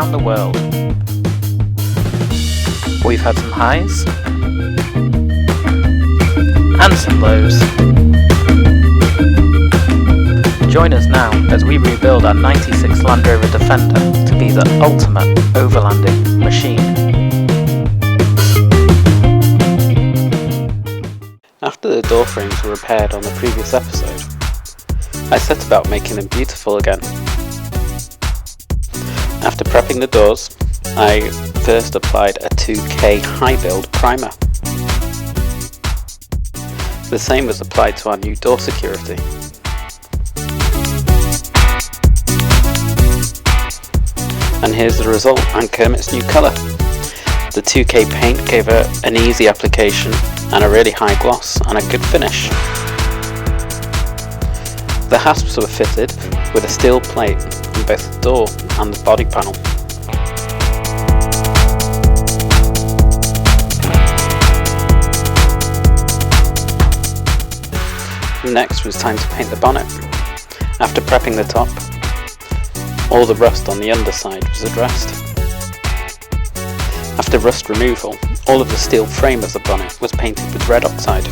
around the world. We've had some highs and some lows. Join us now as we rebuild our 96 Land Rover Defender to be the ultimate overlanding machine. After the door frames were repaired on the previous episode, I set about making them beautiful again. After prepping the doors, I first applied a 2K high build primer. The same was applied to our new door security. And here's the result and Kermit's new colour. The 2K paint gave it an easy application and a really high gloss and a good finish. The hasps were fitted with a steel plate on both the door and the body panel. Next was time to paint the bonnet. After prepping the top, all the rust on the underside was addressed. After rust removal, all of the steel frame of the bonnet was painted with red oxide.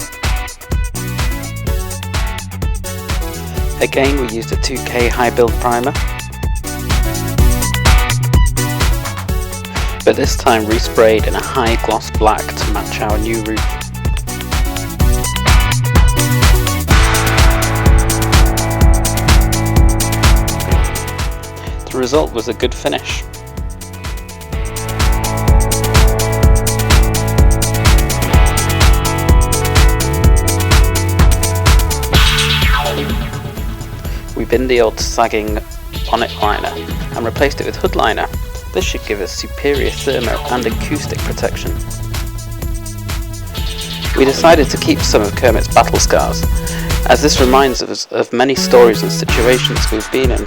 Again, we used a 2K high build primer, but this time resprayed in a high gloss black to match our new roof. The result was a good finish. We binned the old sagging bonnet liner and replaced it with hood liner. This should give us superior thermal and acoustic protection. We decided to keep some of Kermit's battle scars, as this reminds us of many stories and situations we've been in.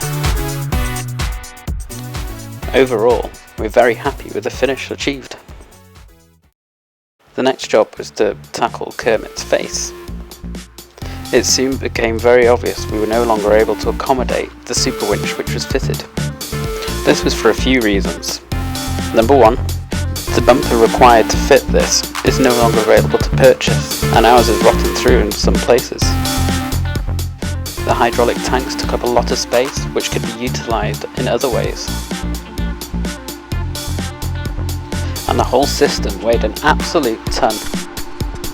Overall, we're very happy with the finish achieved. The next job was to tackle Kermit's face. It soon became very obvious we were no longer able to accommodate the super winch which was fitted. This was for a few reasons. Number one, the bumper required to fit this is no longer available to purchase, and ours is rotting through in some places. The hydraulic tanks took up a lot of space which could be utilised in other ways. And the whole system weighed an absolute ton.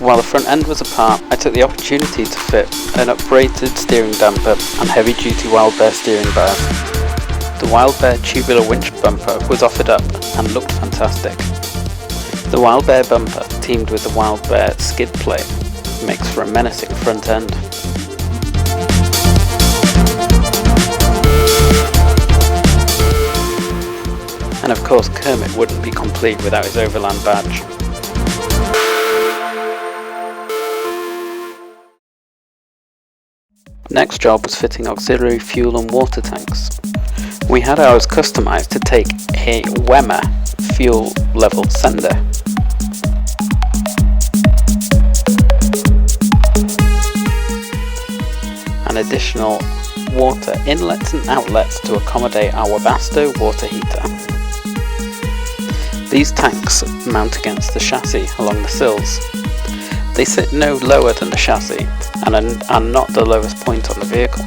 While the front end was apart, I took the opportunity to fit an upgraded steering damper and heavy duty Wild Bear steering bars. The Wild Bear tubular winch bumper was offered up and looked fantastic. The Wild Bear bumper teamed with the Wild Bear skid plate makes for a menacing front end. And of course Kermit wouldn't be complete without his Overland badge. Next job was fitting auxiliary fuel and water tanks. We had ours customised to take a WEMA fuel level sender. And additional water inlets and outlets to accommodate our Webasto water heater. These tanks mount against the chassis along the sills. They sit no lower than the chassis and are not the lowest point on the vehicle.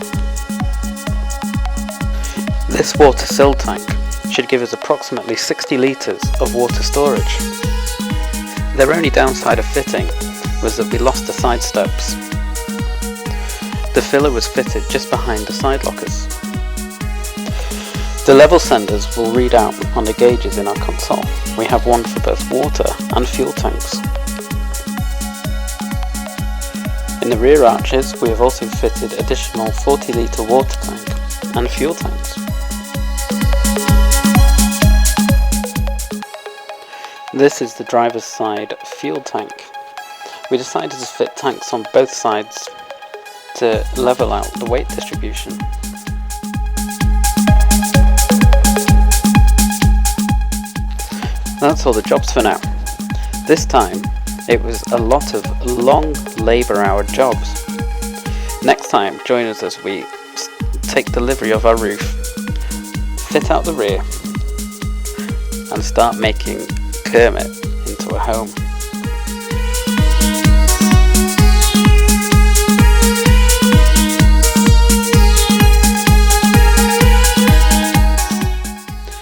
This water sill tank should give us approximately 60 litres of water storage. Their only downside of fitting was that we lost the side steps. The filler was fitted just behind the side lockers. The level senders will read out on the gauges in our console. We have one for both water and fuel tanks. In the rear arches, we have also fitted additional 40 litre water tank and fuel tanks. This is the driver's side fuel tank. We decided to fit tanks on both sides to level out the weight distribution. That's all the jobs for now. This time it was a lot of long labour hour jobs. Next time join us as we take delivery of our roof, fit out the rear, and start making Kermit into a home.